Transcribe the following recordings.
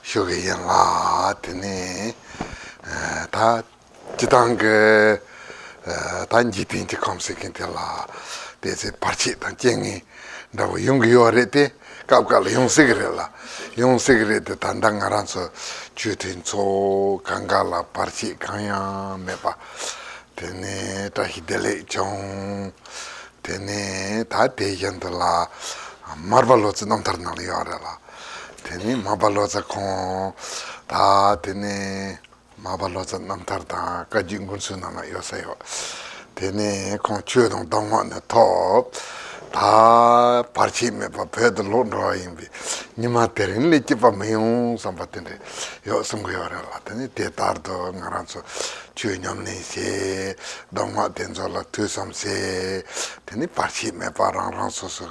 쇼게연라 드네 다 지당게 단지딘지 검색인텔라 대세 파치 단쟁이 나고 용기요레데 갑갈 용세그레라 용세그레데 단당가란서 주틴초 강갈라 파치 강야 메바 드네 다히델레 종 드네 다 대견들라 마르발로츠 넘터널 요라라 드네 마발로자 콩다 드네 마발로자 남타르다 가진군수나나 요새요 드네 콩 추동 동원의 톱다 파르치메 바페드 론로인비 니마테린 리티파 메용 삼바텐데 요 섬고요라 드네 데타르도 나란소 추념네세 동화된절라 투섬세 드네 파르치메 바랑랑소소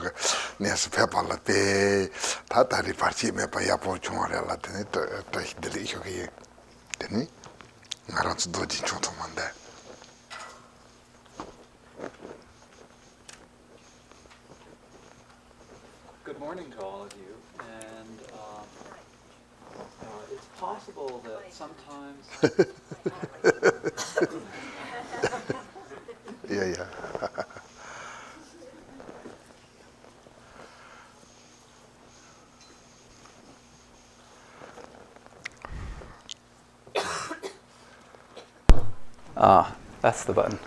네스 페팔라테 다다리 파르치메 바야포 총알라 드네 또 히들이 쇼게 드네 나란소 도지 총통만데 Good morning to all of you, and it's possible that sometimes yeah that's the button.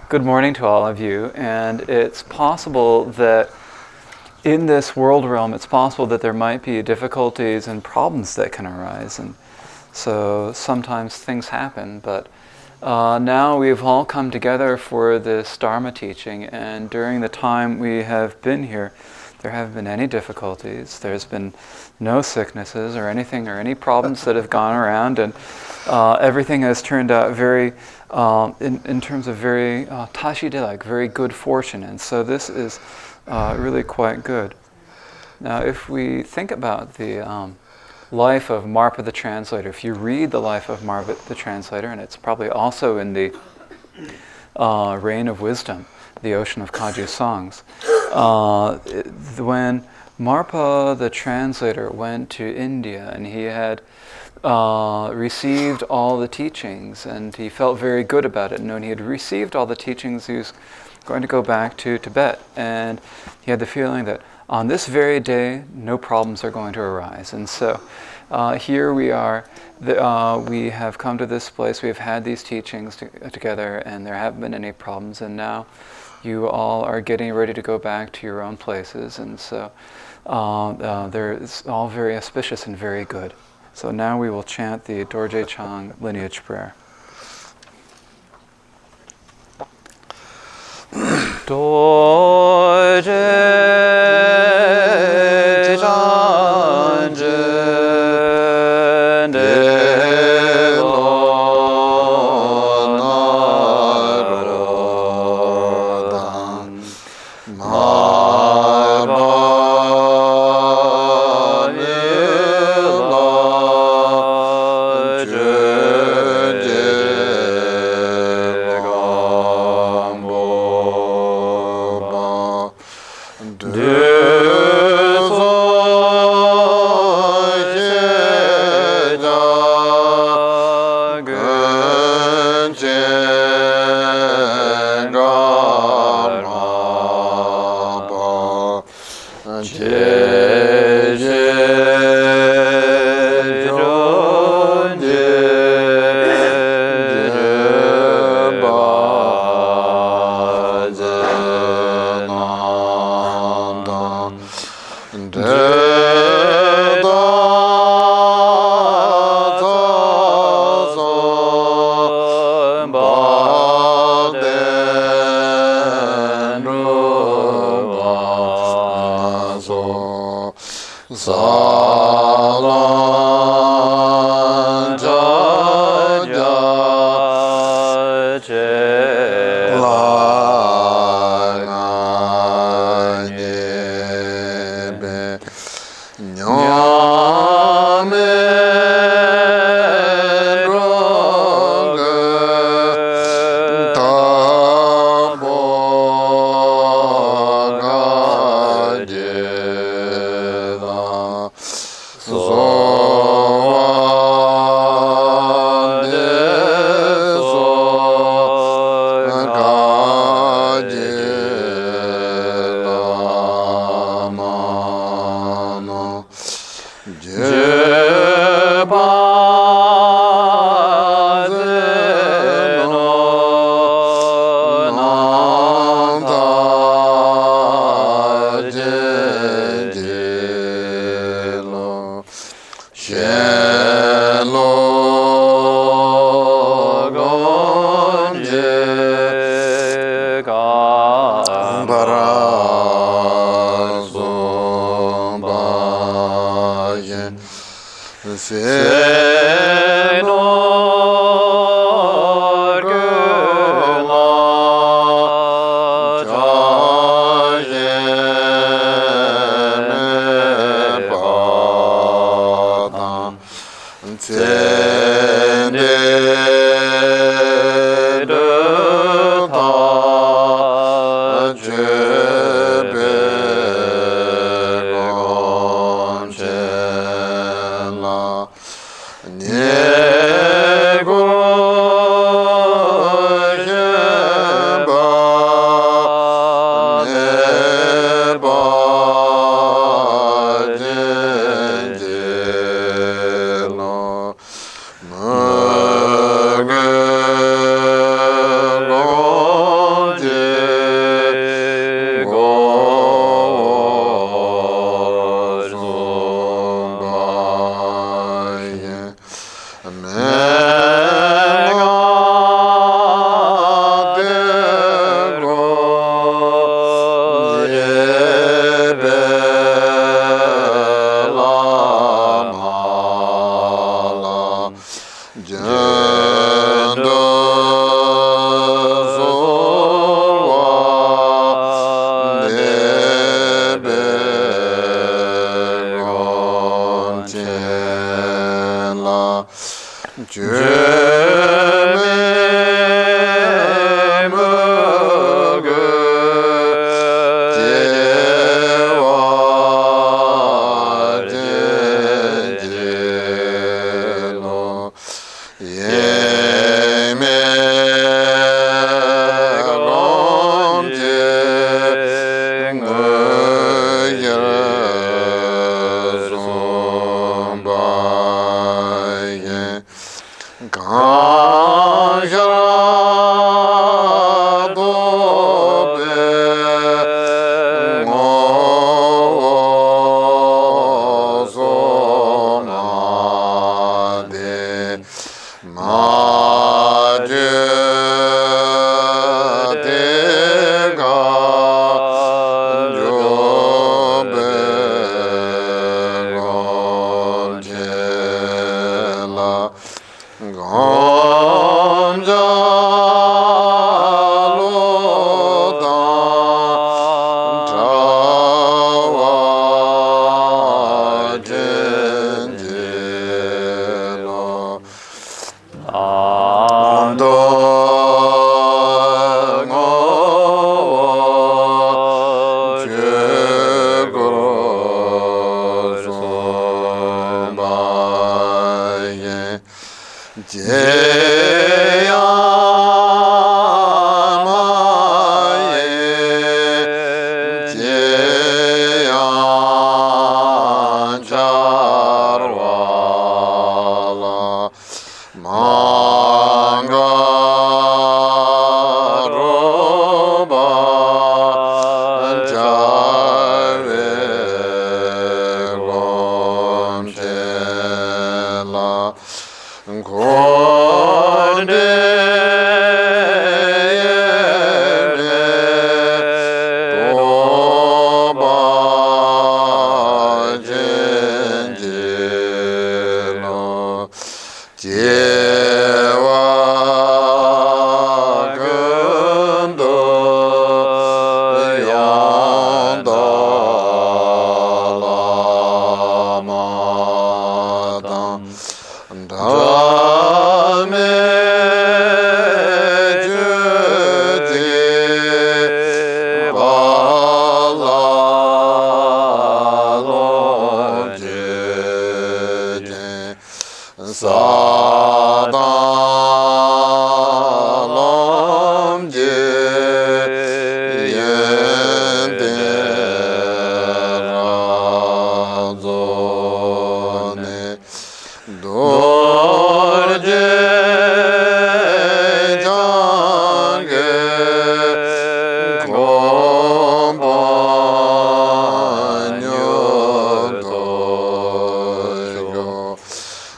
Good morning to all of you, and it's possible that in this world realm, it's possible that there might be difficulties and problems that can arise, and so sometimes things happen, but now we've all come together for this Dharma teaching, and during the time we have been here, there haven't been any difficulties, there's been no sicknesses or anything or any problems that have gone around, and everything has turned out very, in terms of very tashi-de-like, very good fortune, and so this is really quite good. Now if we think about the life of Marpa the Translator, if you read the life of Marpa the Translator, and it's probably also in the Rain of Wisdom, the Ocean of Kagyu songs, when Marpa the Translator went to India and he had received all the teachings and he felt very good about it, and when he had received all the teachings he was going to go back to Tibet, and he had the feeling that on this very day no problems are going to arise, and so here we are, we have come to this place, we have had these teachings together and there haven't been any problems, and now you all are getting ready to go back to your own places, and so it's all very auspicious and very good. So now we will chant the Dorje Chang lineage prayer. Dorje Chang Jeva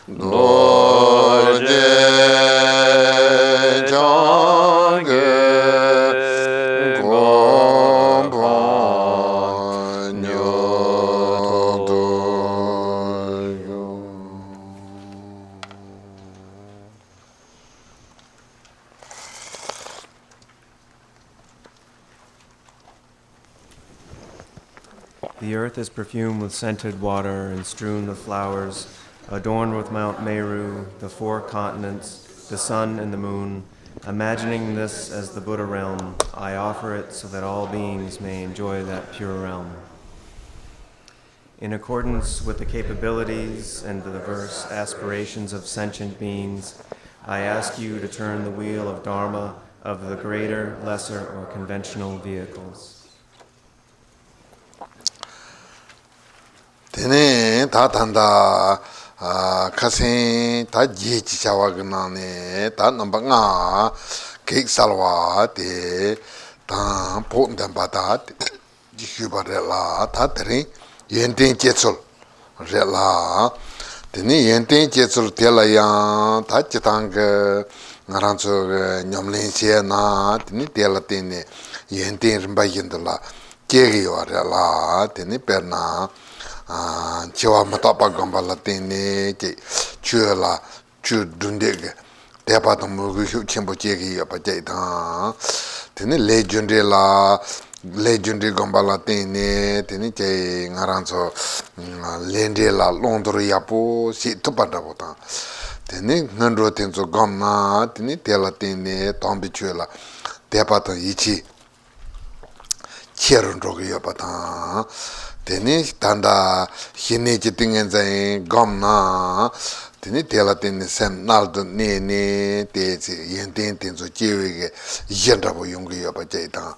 No earth is perfumed with scented water and strewn with flowers, adorned with Mount Meru, the 4 continents, the sun and the moon. Imagining this as the Buddha realm, I offer it so that all beings may enjoy that pure realm. In accordance with the capabilities and the diverse aspirations of sentient beings, I ask you to turn the wheel of Dharma of the greater, lesser, or conventional vehicles. Tene ta tanda kasen ta ji chi chawa gna ne ta namba nga kek salwa te ta po ndam ba ta ji khu ba re la ta tere yen ten che chul re la tene yen ten che chul te la ya ta chi tang ngaran chu nyom len che na tene te la tene yen ten rim ba yin de la ke ge yo re la tene per na chiwa matapa gamba la tene che chue la chu dundege tepa to mugu hu chembo chegi ya pa jai ta tene legendary gamba la tene che ngaranzo lende la londro yapo si to pada bota tene ngandro tenzo gamna tene tela tene tombi chue la tepa to ichi cherun rogi ya pa ta tene tanda hine chi tingen zai gomna tene tela tene sem naldo ne te yen ten zo jewe ge yenda bo yong yo ba jai ta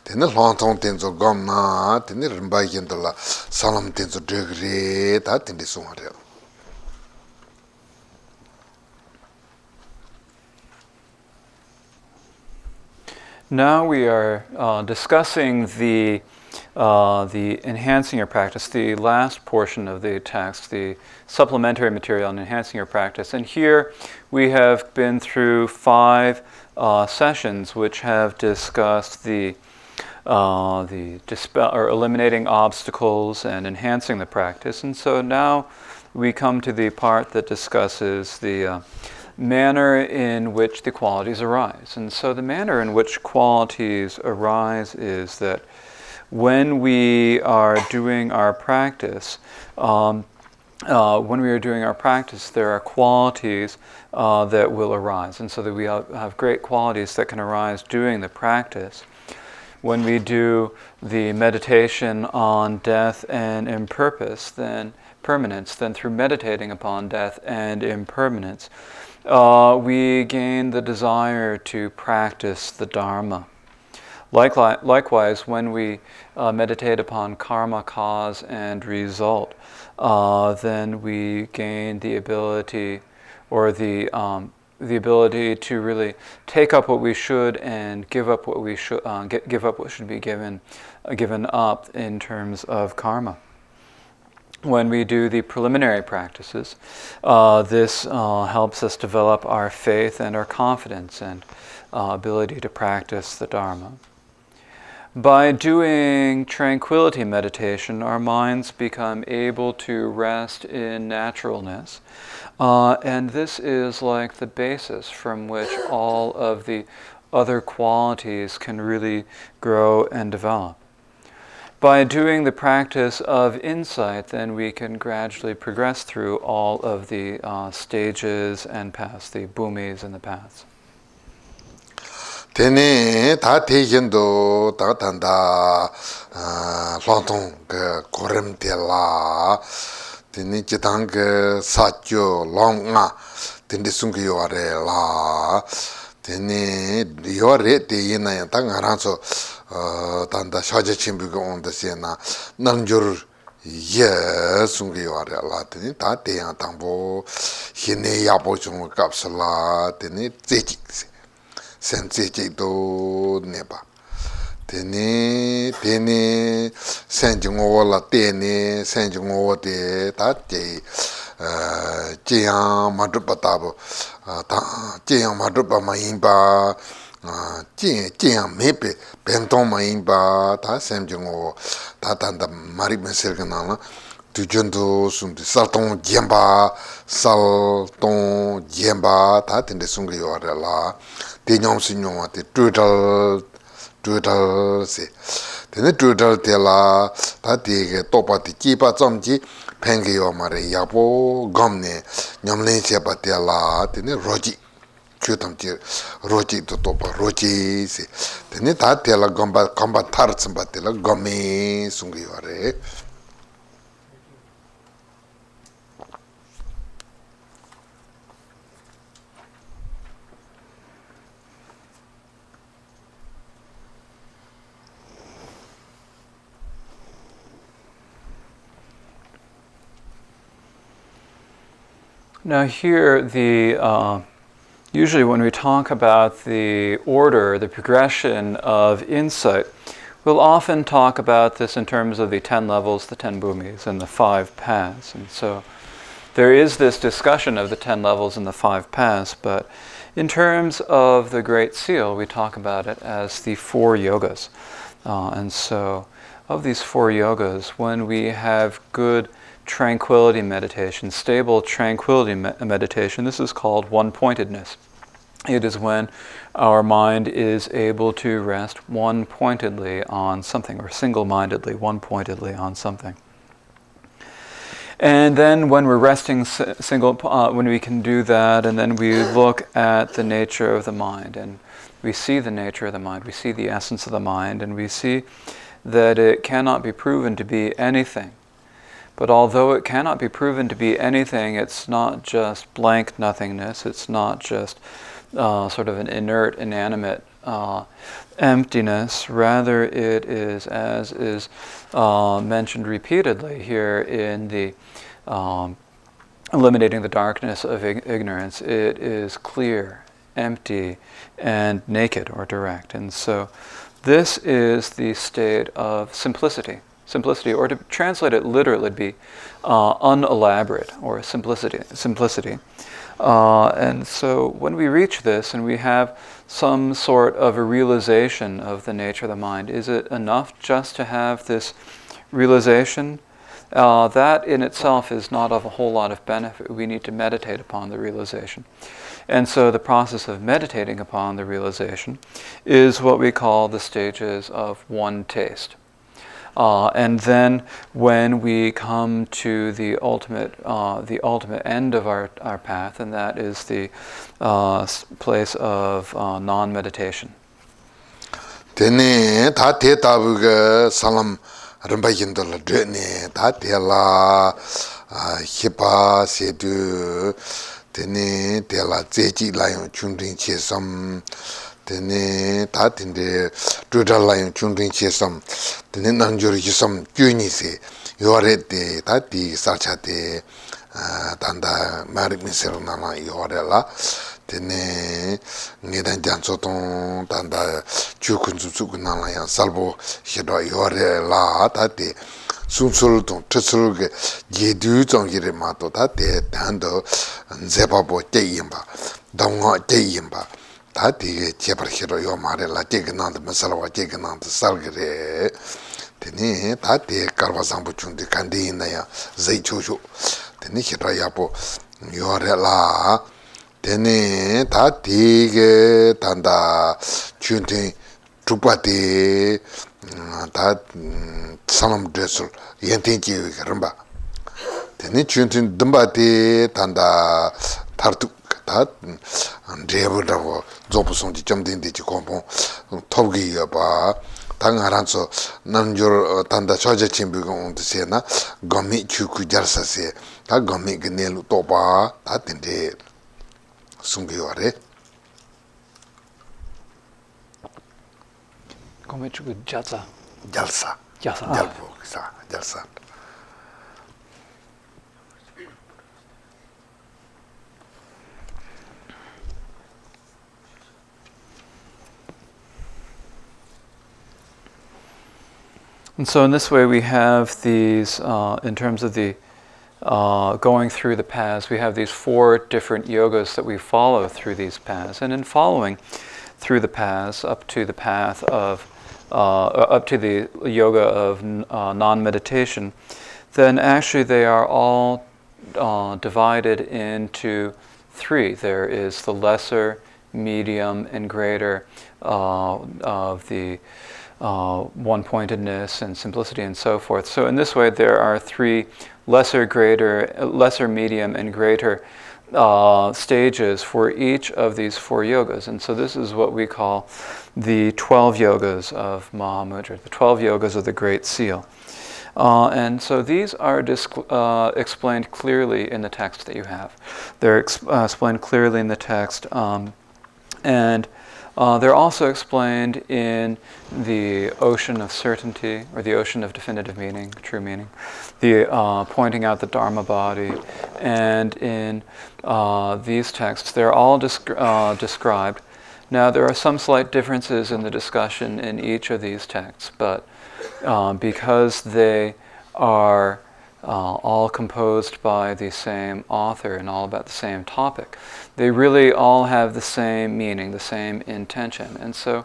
tene lantong ten zo gomna tene rimba yenda la salam ten zo degre ta tene so re. Now we are discussing the enhancing your practice, the last portion of the text, the supplementary material on enhancing your practice. And here we have been through 5 sessions which have discussed the eliminating obstacles and enhancing the practice. And so now we come to the part that discusses the manner in which the qualities arise. And so the manner in which qualities arise is that when we are doing our practice, there are qualities that will arise, and so that we have great qualities that can arise doing the practice. When we do the meditation on death and impermanence, then through meditating upon death and impermanence, we gain the desire to practice the Dharma. Likewise, when we meditate upon karma, cause and result, then we gain the ability, or the ability to really take up what we should and give up what we should, give up what should be given up in terms of karma. When we do the preliminary practices, this helps us develop our faith and our confidence and ability to practice the Dharma. By doing tranquility meditation, our minds become able to rest in naturalness, and this is like the basis from which all of the other qualities can really grow and develop. By doing the practice of insight, then we can gradually progress through all of the stages and paths, the bhumis and the paths. Tene ta tejendo ta tanda lantong korem te la tene chitang satyo longa tene sungi yore la tene yore te yina ya ta ngaranso tanda shaja chimbi go on the sena nanjur ye sungi yore la tene ta te yang tangbo hine yabo chung kapsala tene tsechik sense do neba tene senjingo la tene senjingo de ta je jiang madrupa tabo ta jiang madrupa maimba jiang mepe benton maimba ta senjingo ta tanda mari meselgana la tujundo sumdi salton jemba ta tende sungi yore la te nyom si nyom te tuital se Tene tutal tela ta tige topa ti kipa tsamji pengi yo mare yapo gamne nyamlen sepa tela tene roji chutamji roji to topa roji se tene ta tela gamba tar tsamba tela game sungi yo re. Now here, usually when we talk about the order, the progression of insight, we'll often talk about this in terms of the 10 levels, the 10 bhumis, and the 5 paths. And so there is this discussion of the 10 levels and the 5 paths, but in terms of the Great Seal, we talk about it as the 4 yogas. And so of these 4 yogas, when we have good tranquility meditation, stable tranquility meditation, this is called one-pointedness. It is when our mind is able to rest one-pointedly on something, or single-mindedly, one-pointedly on something. And then when we're resting when we can do that, and then we look at the nature of the mind, and we see the nature of the mind, we see the essence of the mind, and we see that it cannot be proven to be anything. But although it cannot be proven to be anything, it's not just blank nothingness, it's not just sort of an inert, inanimate emptiness. Rather, it is, as is mentioned repeatedly here in the Eliminating the Darkness of Ignorance, it is clear, empty, and naked or direct. And so this is the state of simplicity. Simplicity, or to translate it literally, would be unelaborate, or simplicity. And so when we reach this and we have some sort of a realization of the nature of the mind, is it enough just to have this realization? That in itself is not of a whole lot of benefit. We need to meditate upon the realization. And so the process of meditating upon the realization is what we call the stages of one taste. And then when we come to the ultimate end of our path, and that is the place of non-meditation. Tene ta te tabuga salam rambayindola dene ta te la hipa sedu tene te la zeji layon chundin chesam tene ta tende dudal layon chundin chesam tene nangjori chisam gyuni se yore te ta ti sarcha te tanda marik misero nana yore la tene ngedan janso ton tanda chukun tsukun nana yang salbo shido yore la ta te sunsul ton tsul ge yedu zongire ma to ta te tando nzepa bo te yimba dangwa te yimba ta te chebar shido yo mare la te gnand masalwa te gnand salgre tene ta te karwa sambu chundi kandi na ya zai chushu tene shido ya bo yore la tene ta tige tanda chuntin chupati ta salam dresul yentin jiwi karamba tene chuntin dumbati tanda tartuk ta drebu drago zopu sonji jamdin di chi kompon topgi yoba ta ngaranso namjur tanda choja chimbi gong se na gomi chuku jarsa se ta gomi gnelu toba ta tende sungiware. Come chugu jalsa. Jalsa. Jalsa. Jalpo, jalsa. And so in this way we have these, in terms of the going through the paths, we have these 4 different yogas that we follow through these paths. And in following through the paths up to the path of, up to the yoga of non-meditation, then actually they are all divided into 3. There is the lesser, medium, and greater of the one-pointedness and simplicity and so forth. So in this way, there are three lesser, medium, and greater stages for each of these four yogas. And so this is what we call the 12 yogas of Mahamudra, the 12 yogas of the Great Seal. And so these are explained clearly in the text that you have. They're explained clearly in the text, and they're also explained in the ocean of certainty, or the ocean of definitive meaning, true meaning, the pointing out the Dharma body, and in these texts, they're all described. Now, there are some slight differences in the discussion in each of these texts, but because they are all composed by the same author and all about the same topic, they really all have the same meaning, the same intention. And so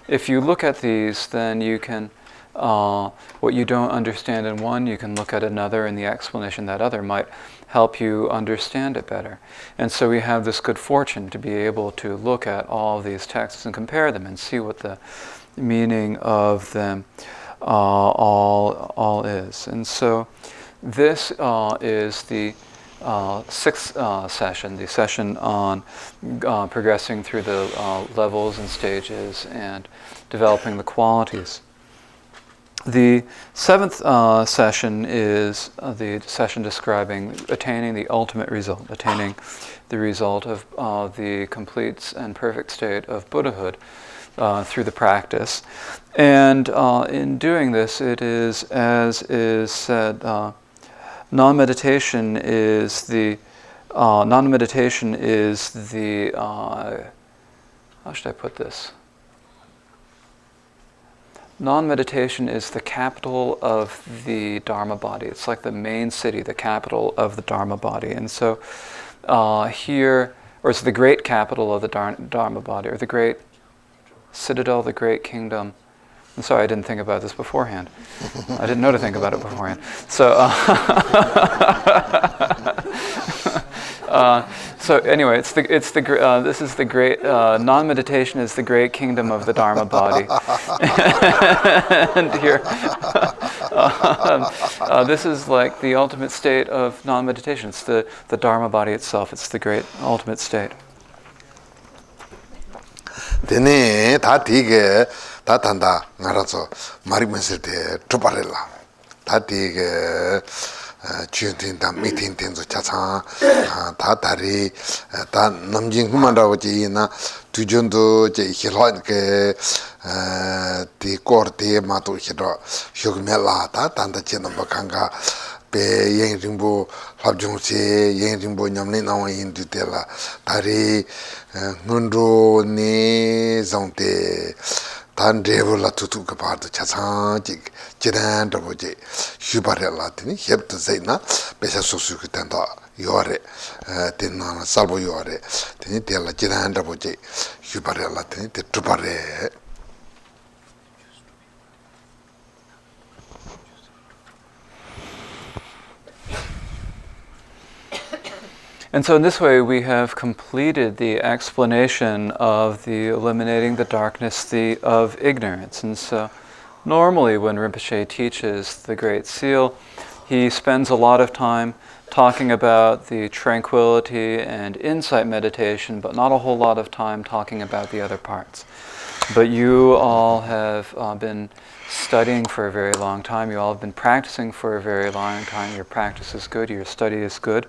if you look at these, then you can, what you don't understand in one, you can look at another, and the explanation that other might help you understand it better. And so we have this good fortune to be able to look at all of these texts and compare them and see what the meaning of them all is. And so this is the sixth session, the session on progressing through the levels and stages and developing the qualities. The seventh session is the session describing attaining the ultimate result, attaining the result of the complete and perfect state of Buddhahood through the practice. And in doing this, it is, as is said, non-meditation is the how should I put this? Non-meditation is the capital of the Dharma body. It's like the main city, the capital of the Dharma body. And so here, or it's the great capital of the Dharma body, or the great citadel, the great kingdom. I'm sorry, I didn't think about this beforehand. I didn't know to think about it beforehand. So, so anyway, this is the great non-meditation is the great kingdom of the Dharma body. And here, this is like the ultimate state of non-meditation. It's the Dharma body itself. It's the great ultimate state. Tene ta tige ta tanda ngarazo mari mesete tuparela ta tige chutin ta mitin tenzo chacha ta tari ta namjing kumanda oji na tujondo je hilon ke ti korte matu hiro shugmela ta tanda cheno bakanga pe yen rimbo labjung se yen rimbo nyamne nawa yin tutela tari ngundro ne zongte tan revo la tutu ka pardo chasan jik jiran dabo je shubare la tini hebta zaina pesha sosu ki tanda yore tina salvo yore tini tela jiran dabo je shubare la tini te tupare. And so in this way, we have completed the explanation of the eliminating the darkness of ignorance. And so normally when Rinpoche teaches the Great Seal, he spends a lot of time talking about the tranquility and insight meditation, but not a whole lot of time talking about the other parts. But you all have been studying for a very long time. You all have been practicing for a very long time. Your practice is good. Your study is good.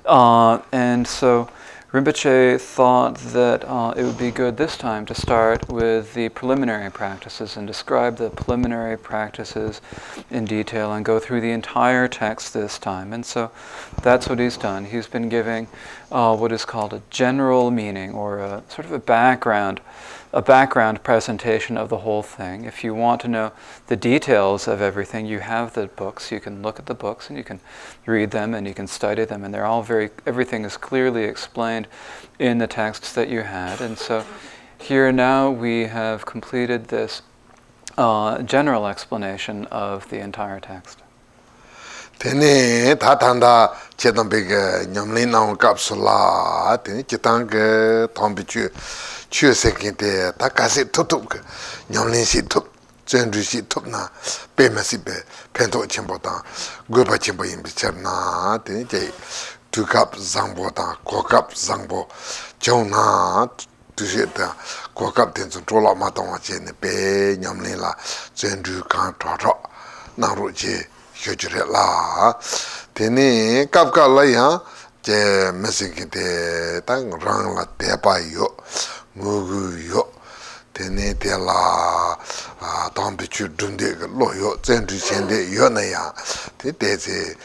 And so Rinpoche thought that it would be good this time to start with the preliminary practices and describe the preliminary practices in detail and go through the entire text this time. And so that's what he's done. He's been giving what is called a general meaning, or a sort of a background presentation of the whole thing. If you want to know the details of everything, you have the books. You can look at the books and you can read them and you can study them, and they're all everything is clearly explained in the texts that you had. And so here now we have completed this general explanation of the entire text. Tene tatanda chetambe nyamlin na kapsula tene chitang tombi chu sekinte takase tutuk nyamlin si tuk 전주시 톱나 빼면시베 펜도 침보다 고바 침보 임비처나 되게 두갑 장보다 고갑 장보 정나 두시다 고갑 된서 졸라마동아 제네 베 냠내라 전주 칸토로 나로지 휴주레라 되네 갑갈라야 제 메시기데 땅랑라 대바요 무구요 되네 대라 담비추 둔데 로요 전주 현대 요나야 대대제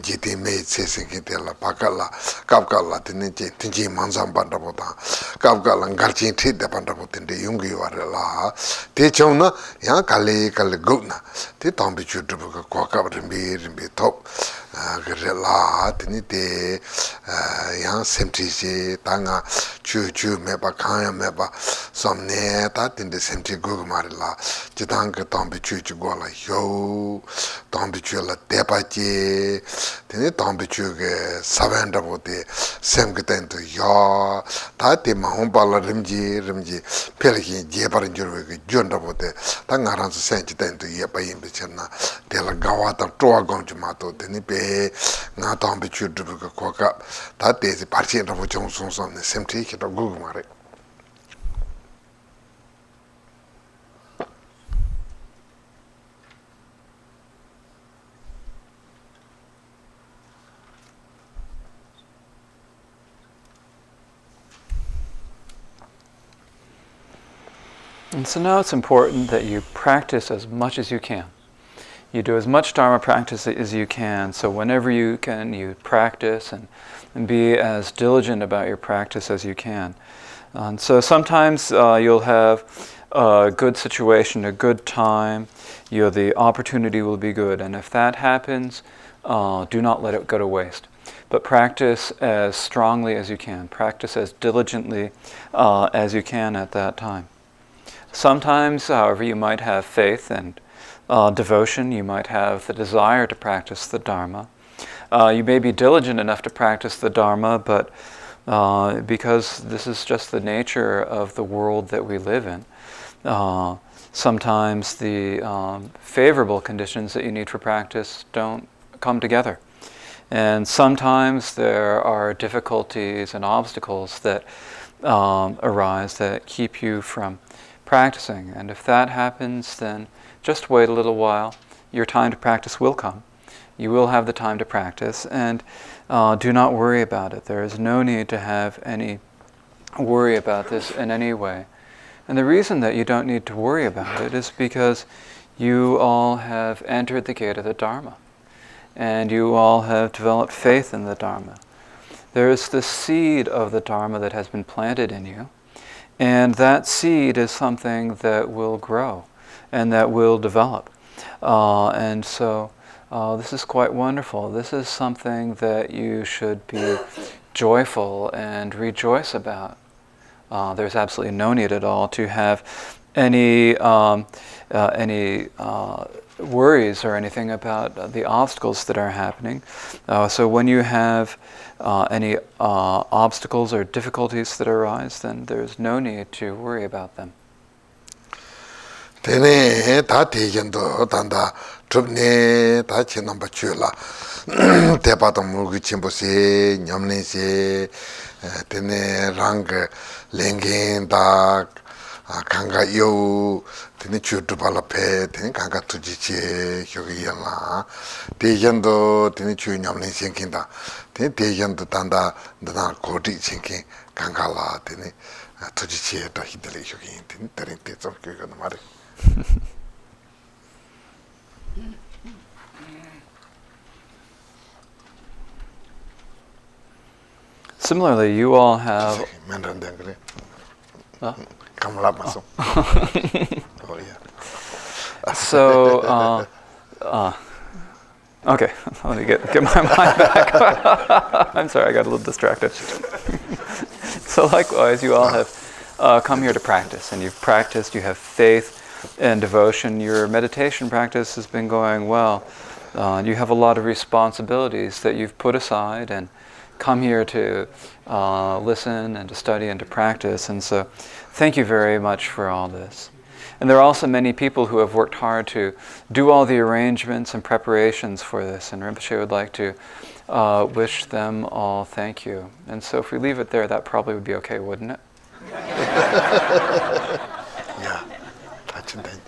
지티 메세세기 대라 바칼라 갑갈라 되네 제 tin지 만삼반다보다 갑갈랑 갈치 티데 반다보던데 용기 와라 대청나 야 갈리 고나 대 담비추 두부가 고갑을 미르미 톱 그래라 되네 야 셈티시 땅아 주주 메바 카야 메바 somne ta tinde semti gogo marila jitang ka tambi chu gola yo tambi chu la depa ji tene tambi chu ge savenda bote sem ge tento yo ta te ma hon bala rimji pelgi je par njurwe ge jonda bote ta ngaran su sen tento ye pa yimbe chenna de la gawa ta toa gom chu ma to tene be nga tambi chu du ge ko ka ta te se par chen ro chong song song ne semti ke to gogo mare. And so now it's important that you practice as much as you can. You do as much Dharma practice as you can, so whenever you can, you practice and be as diligent about your practice as you can. And so sometimes you'll have a good situation, a good time, the opportunity will be good, and if that happens, do not let it go to waste. But practice as strongly as you can, practice as diligently as you can at that time. Sometimes, however, you might have faith and devotion, you might have the desire to practice the Dharma. You may be diligent enough to practice the Dharma, but because this is just the nature of the world that we live in, sometimes the favorable conditions that you need for practice don't come together. And sometimes there are difficulties and obstacles that arise that keep you from practicing, and if that happens, then just wait a little while. Your time to practice will come. You will have the time to practice, and do not worry about it. There is no need to have any worry about this in any way. And the reason that you don't need to worry about it is because you all have entered the gate of the Dharma, and you all have developed faith in the Dharma. There is the seed of the Dharma that has been planted in you, and that seed is something that will grow and that will develop. And so this is quite wonderful. This is something that you should be joyful and rejoice about. There's absolutely no need at all to have any worries or anything about the obstacles that are happening. So when you have any obstacles or difficulties that arise, then there's no need to worry about them. Tene ta tejendo tanda trubne ta chinamba chula te pato mugi chimbo se nyamne se tene rang lengen da kanga yo tene chutu pala pe tene kanga tuji che hyogi yala tejendo tene chu nyamne senkin da tene tejendo tanda dana kodi senkin kanga la tene tuji che da hidele hyogi tene tene te tsam hyogi na mare. Similarly, you all have... So, okay, let me get my mind back. I'm sorry, I got a little distracted. So likewise, you all have come here to practice, and you've practiced, you have faith and devotion. Your meditation practice has been going well. You have a lot of responsibilities that you've put aside and come here to listen and to study and to practice. And so thank you very much for all this. And there are also many people who have worked hard to do all the arrangements and preparations for this, and Rinpoche would like to wish them all thank you. And so if we leave it there, that probably would be okay, wouldn't it? Yeah, that's it.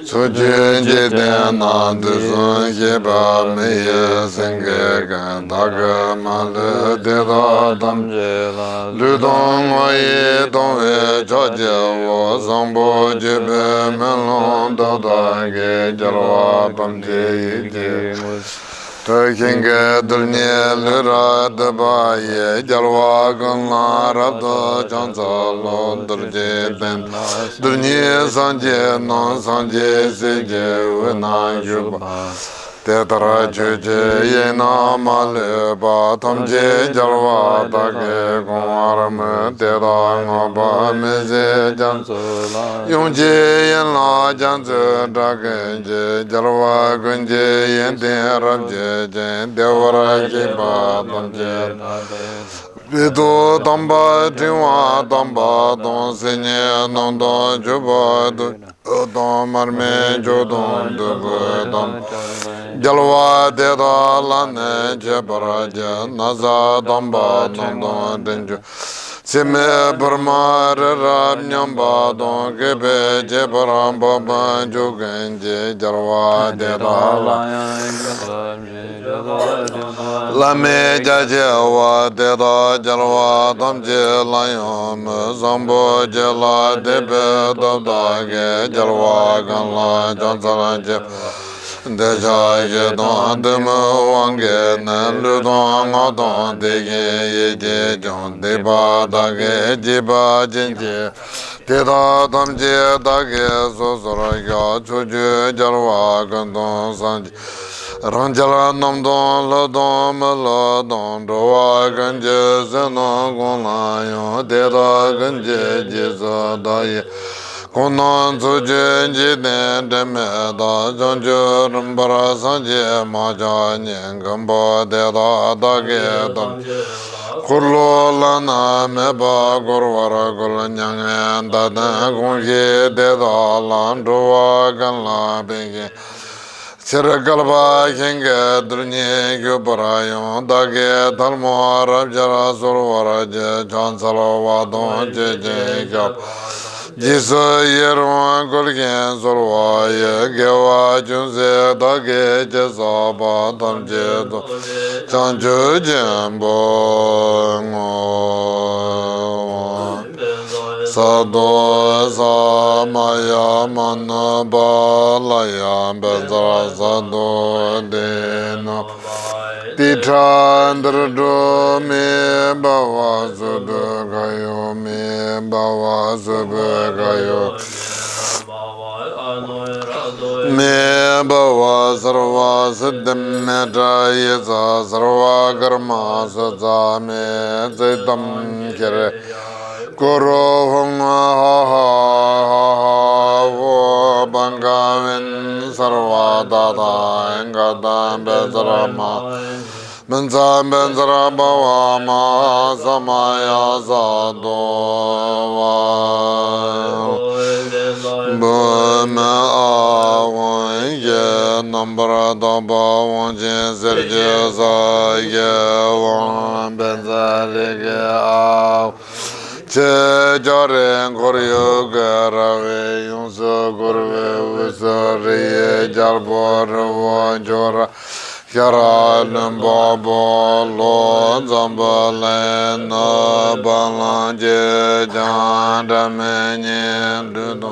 Sujun jiten nan du sun jeba meye senge gan daga malu deda dam lu dong waye dong we chaje wo zambo jebe melon dada ge jalwa bamje ye Takinga dulnya lura daba ye jalwa ganla rabda janza lo durje den dulnya sanje non sanje seje vena yuba Tetara juje ye na male ba tamje jalwa dage gwaram teta ngaba meze janzo yongje yen la janzo dage je jalwa gunje yen den rabje jen devara je ba tamje Vido damba diwa damba don senye nanda juba don marme jodon dubu dam Jalwa deda lane jebaraja naza damba nanda denju Sime burma rab nyamba don gebe jebaram baba jogenje jalwa deda Lame jajewa deda jalwa damje layom zambo jela debe dabdage jalwa ganla janzaranje Deja ye don demo wange na lu don ngodon dege ye je jon deba dage jiba jinje Deda damje dage zozora ya choje jalwa gandon sanje Ranjala namdon ladon meladon doa ganje zena golayo deda ganje jiza daye Konan suje jiden deme da janjo rumbara sanje maja nyengamba deda dage dam Kurlo lana meba gurwara gul nyangen dada gongye deda lan doa ganla benge Siragalba hinga drunye gyubarayon dage talmo rabjara surwaraje chansalo wadon jeje gyab Jiso yerwan gulgen surwaye gewa junze dage jesaba tamje do chanjo jembo Sado samaya mana balaya bezara sado dena Titrandrado me bava sudu gayo me bava subu gayo Me bava sarva siddham meta yesa sarva karma sadza me zaitam kere Koro hunga ha ha vo bangaven sarva dada engada bezarama Menza benzara bava ma samaya sado Bama awan ye nambra daba wanjen serje sa ye wan benzare ge av Che jaren koryo garave yunso korve usare jalbor wanjora Yara lumbabo lo zambale na balanje jandamenye dudo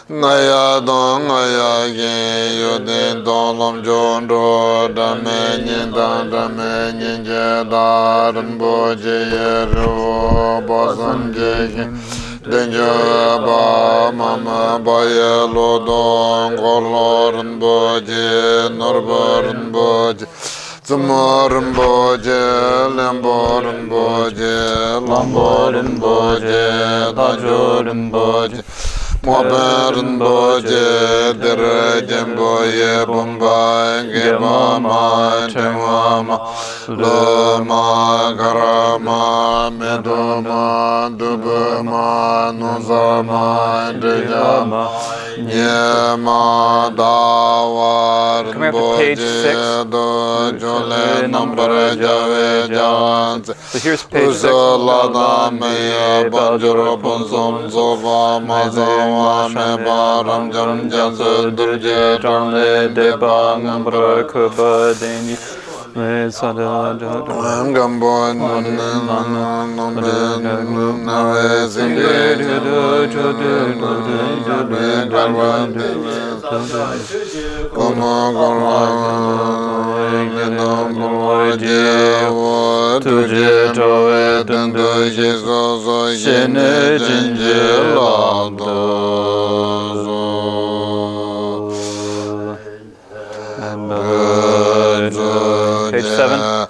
Naya don ngaya gen yoden don lam jon do dame nyen dan dame nyen je darin bo je yero bosan je gen denja ba mama ba ye lo don golorin bo je norbarin bo je Zamarin bo je lamborin bo je lamborin bo je dajorin bo je Moberin boje, derajem boye, bombay, gebama, tengwama, loma, garama, medoma, dubama, nuzama, dejama, nyema, dawarin Coming up to page boje, 6. dojole, number jave, jans, So here's page 6. Usalada meya, banjura punsum, zoba, mazam, me baram jam jansu durje tanle de bangam Kuba deni me sada gambo nave singe tuje towe dando jeso so shene jinje Page 7.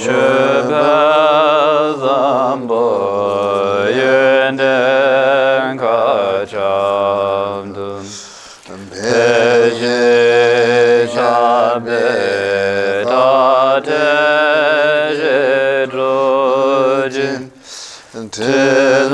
Chöbezambo Peje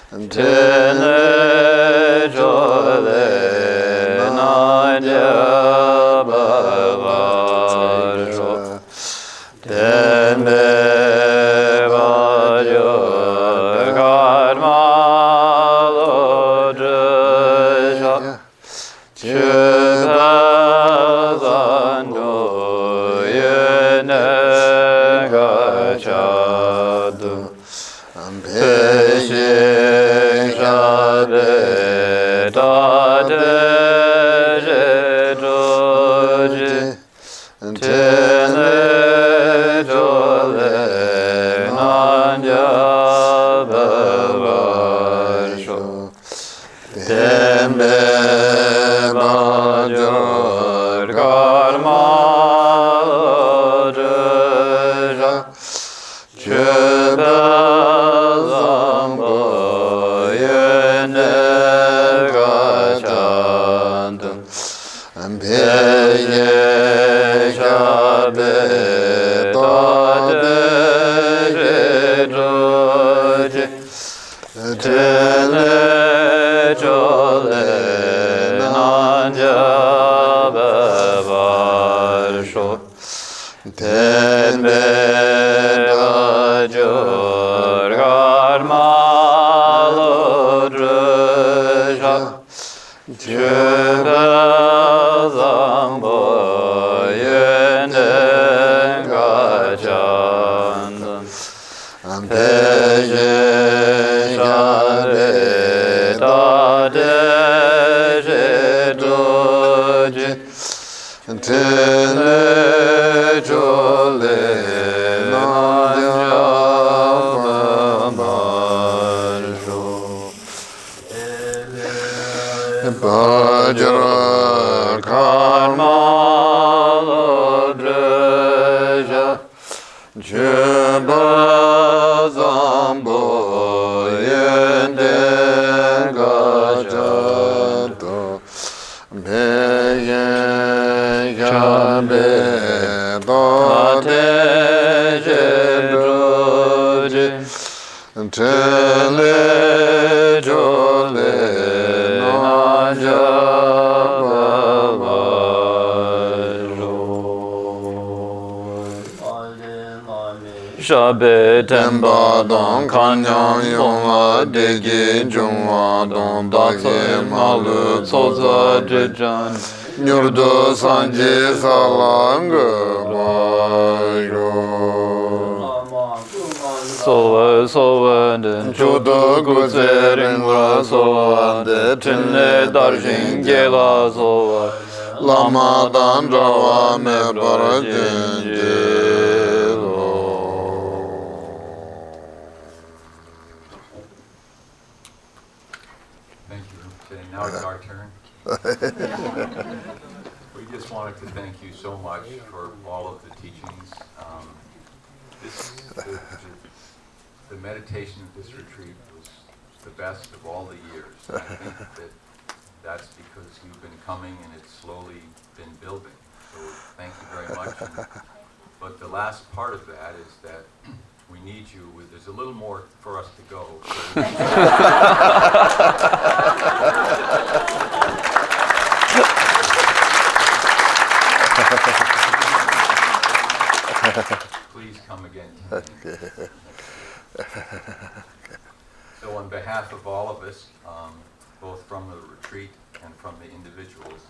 Tene jole na jabavarsho Tene vajo karmalo dresha Chubazando yene gachadu Peshin shabe dade doji Tene jole nanya bavarsho Tembe bajor karma deja Chebe zambo yene gachantum Peye shabe dade doji Tene jole nanja bavarsho Tenbe bajor karmalo dresha Chube zambo yene gachantum Peye shabe dade doji Tene jole nanya bavarsho Bajra karmalo dresha Chube zambo yene gachantum Peye shabe dade doji Tele jole nanja bavarsho Shabe temba don kanyan yonga degi jungwa don dakse malu tsoza jijan Nyurdu sanji salanga bayo Sowa sowa den chudu gutse ringwa sowa de tinne darshin gela sowa Lama dan rawa me bara jinjilo Thank you. Okay, now it's our turn. We just wanted to thank you so much for all of the teachings. The meditation at this retreat was the best of all the years. I think that that's because you've been coming and it's slowly been building. So thank you very much. But the last part of that is that we need you. There's a little more for us to go. Please come again. So on behalf of all of us, both from the retreat and from the individuals,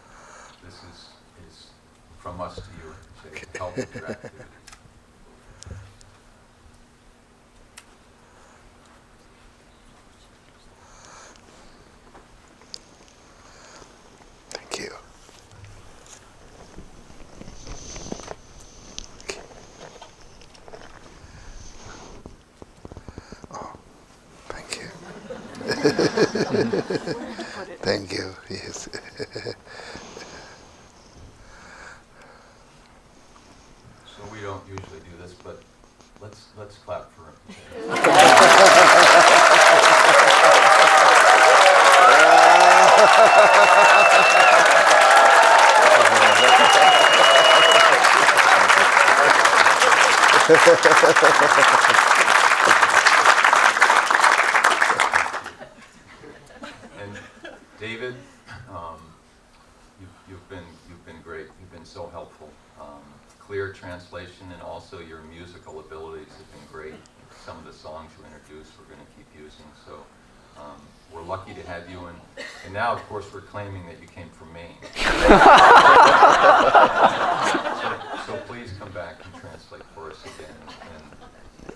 this is from us to you to help with your activity. Thank you. Thank you. Thank you. Yes. So we don't usually do this, but let's clap for him. David, you've been great. You've been so helpful. Clear translation and also your musical abilities have been great. Some of the songs you introduced we're going to keep using. So we're lucky to have you. And now, of course, we're claiming that you came from Maine. So please come back and translate for us again. And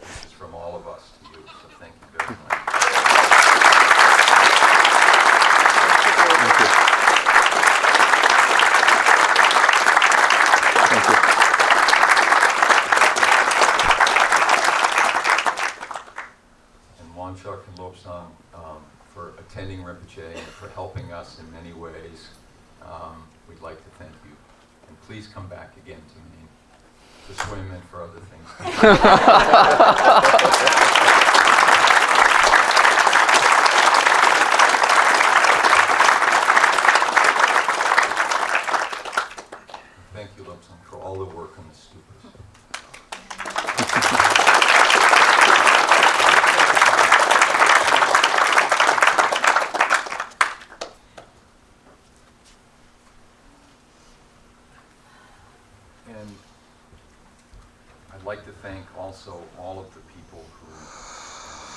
this is from all of us to you. So thank you very much. Wamshuk and Lobsang for attending Rinpoche and for helping us in many ways. We'd like to thank you. And please come back again to Maine to swim and for other things. Thank you, Lobsang, for all the work on the stupas. And I'd like to thank also all of the people who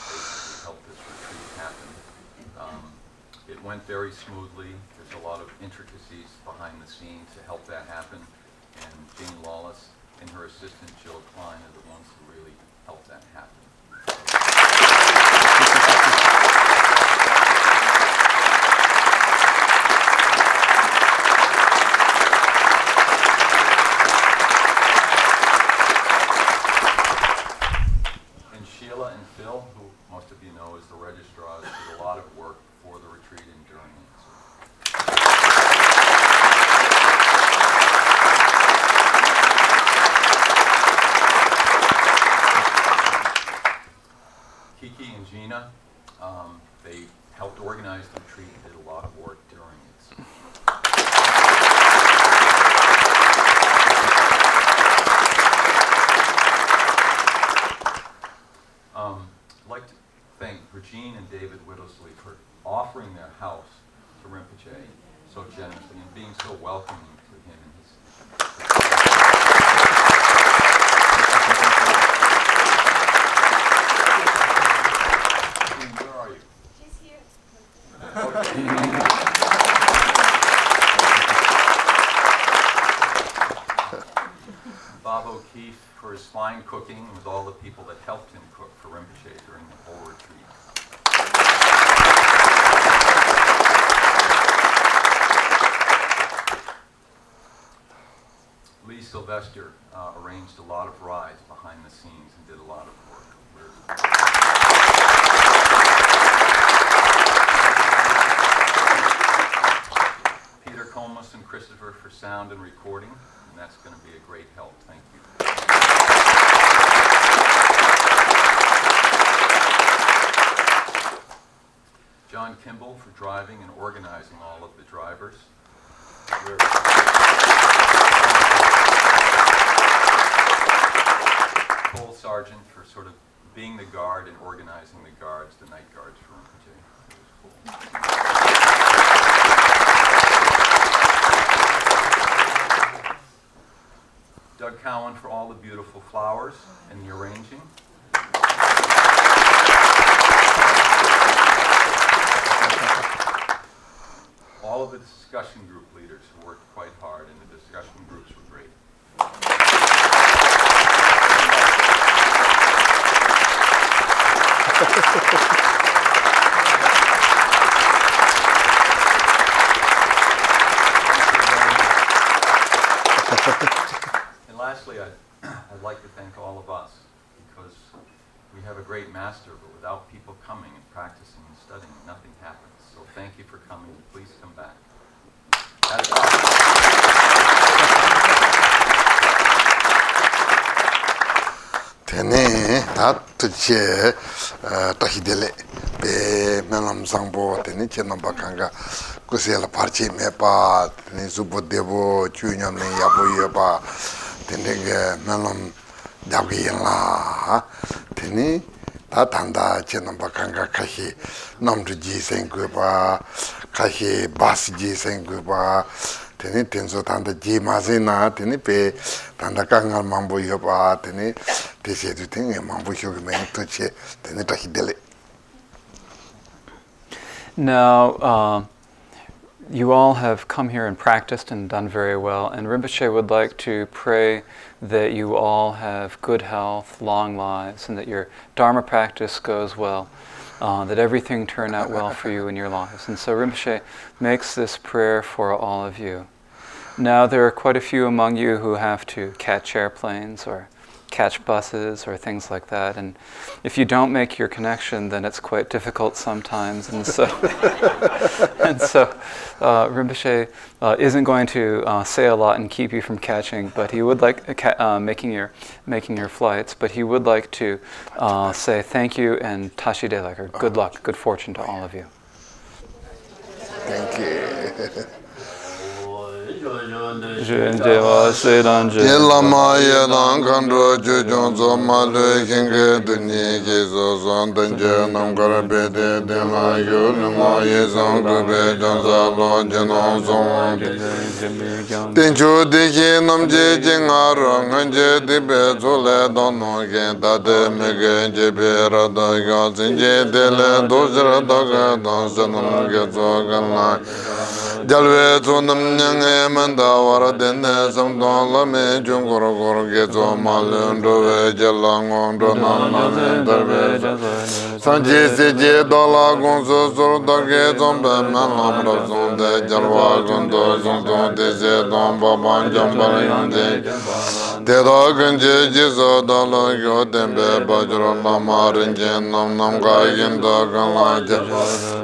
basically helped this retreat happen. It went very smoothly. There's a lot of intricacies behind the scenes to help that happen. And Jane Lawless and her assistant Jill Klein are the ones who really helped that happen. Sheila and Phil, who most of you know as the registrars, did a lot of work for the retreat and during it. Kiki and Gina, they helped organize the retreat and did a lot of work during it. I'd like to thank Regine and David Whittlesley for offering their house to Rinpoche so generously and being so welcoming to him and his. Regine, where are you? She's here. Bob O'Keefe for his fine cooking with all the people that helped him cook for Rinpoche during the whole retreat. Lee Sylvester arranged a lot of rides behind the scenes and did a lot of work. Peter Comas and Christopher for sound and recording, and that's going to be a great help. Thank you. John Kimball for driving and organizing all of the drivers. Cole Sargent for sort of being the guard and organizing the guards, the night guards for Rinpoche. It was cool. Doug Cowan for all the beautiful flowers and the arranging. All of the discussion group leaders who worked quite hard, and the discussion groups were great. And lastly, I'd like to thank all of us, because we have a great master, but without people coming and practicing and studying, nothing happens. So thank you for coming. Please come back. That's all. Tene, tuche, tahidele, be melam sangbo, tene, chenamba kanga, kusela parche mepa, tene, zubo debo, chunyam ne yabo yaba, tene, melam dagiyanla, tene, 다 단다 지는 바kan가 카히 남주지 생고바 카히 바스지 생고바 테니 텐소 단다 지마세나 테니 페 단다 강알 망보여바 테니 테세도 테니 망보여면 토체 테니 타히델레. Now, you all have come here and practiced and done very well, and Rinpoche would like to pray that you all have good health, long lives, and that your Dharma practice goes well, that everything turn out well for you in your lives. And so Rinpoche makes this prayer for all of you. Now there are quite a few among you who have to catch airplanes or catch buses or things like that, and if you don't make your connection, then it's quite difficult sometimes. And so, Rinpoche isn't going to say a lot and keep you from catching, but he would like making your flights. But he would like to say thank you and tashi delek, or good luck, good fortune to all of you. Thank you. Yelama yedan kandro jujun zo malu hinge duni ge zo zon danje nam garbe de la yun ma ye zon gube jan za lo jenon zon tenjo de ge nam je jing aro nganje de be zo le don no ge da de me ge je be ra da ga zin je de le do zra da ga don zanam ge zo ga la jalwe zonam nyang manda wara denne sam don la me jung goro goro ge zo malun do ve jalang on do nam nam darbe sanje se je do la gon so so do ge zon be man nam do zon de jalwa gon do zon do de se don ba ban jam ba yon de de do gon je je so do la yo den be ba jro la ma ren je nam nam ga yin do gan la je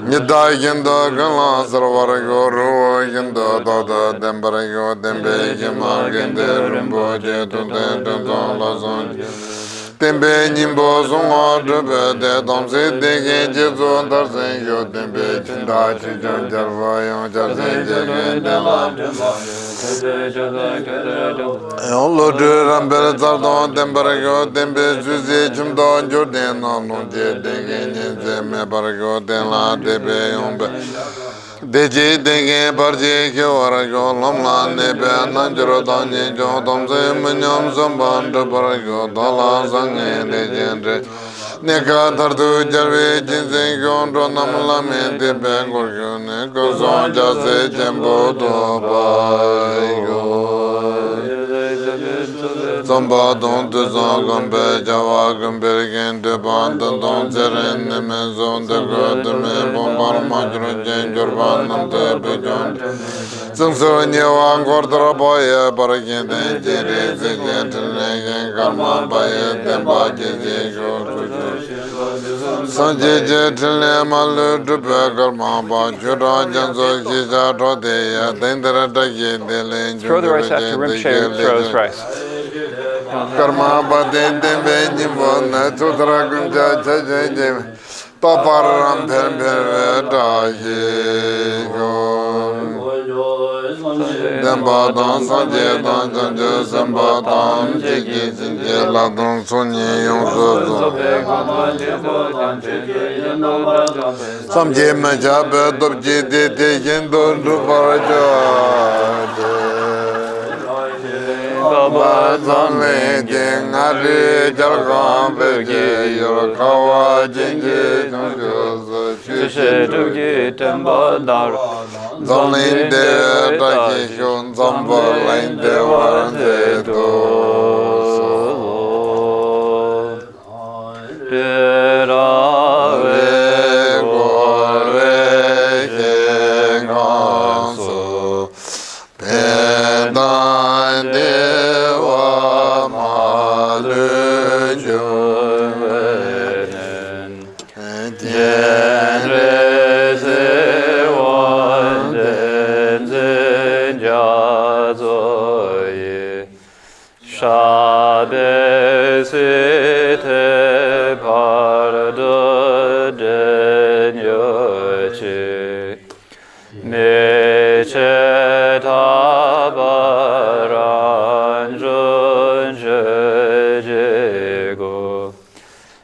ni da yin do gan la sar war go ro yin do do do den ba yo den be je ma gen de rumbo je do de do la zon tembe nimbo zonga de de dom se de ge je zo dar se yo tembe chinda chi jan jar va yo jar se je ge de la lo de ramber zar do tembe yo tembe zu se chum do jor de no no je de ge ne ze me bar yo de la de be yom be deje denge barje ke wara go lam la ne be nan jro da ne jo dom se mnyam zamban de bar go da la sang ne je ne ka dar du jarwe jin se go ro nam la me de be go yo ne go zo ja se jembo do ba go Zamba don de zambe jawa gambe gen de band don zeren ne me zon de go de me bombar majro jen jorban nam de be jon sung so ne wang gor dra boye bar gen de jere ze gen ne gen karma baye de ba je je go sanje je tne mal du be karma ba jura jan so ki ja ro de ya den dra da ye de le throw the rice after Rinpoche throws rice. Karma baden de be ni mo na chudra gunja cha je je pa param pher pher da ye go dem ba don sa je don jan je sam ba don je ki jin je la don so ni yong so so sam je ma ja be dob je de yin don du pa ja Baba Zanle Jeng Ari Jargam Berge Yor Kawa Jenge Jongos Chushe Dugi Temba Dar Zanlin De Daki Shun Zamba Lain De Waran De Do Rave Gore Jeng Anso Pendan De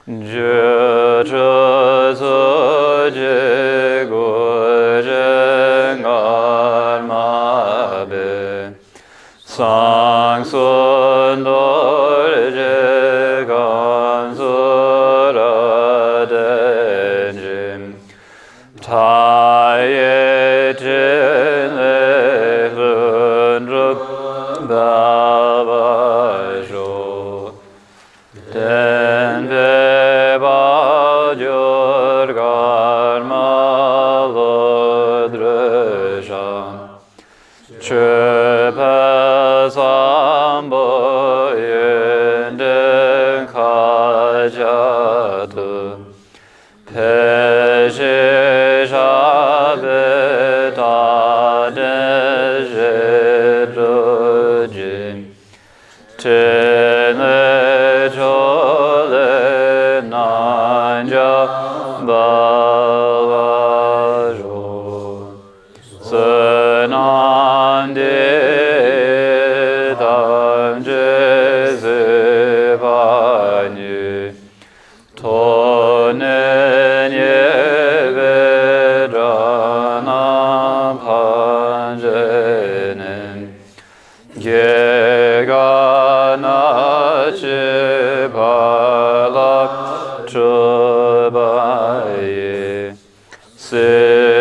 Je 타예 진레 흔적 바바쇼 덴베 바절 갈말로 드레샴 최파삼보연된 가자드 페시샤베다데제르진 테네졸레 난자바바조 선안데 단제세바니 토는 예배라나 판제는 개가 나지 발락 주바이 세베솔레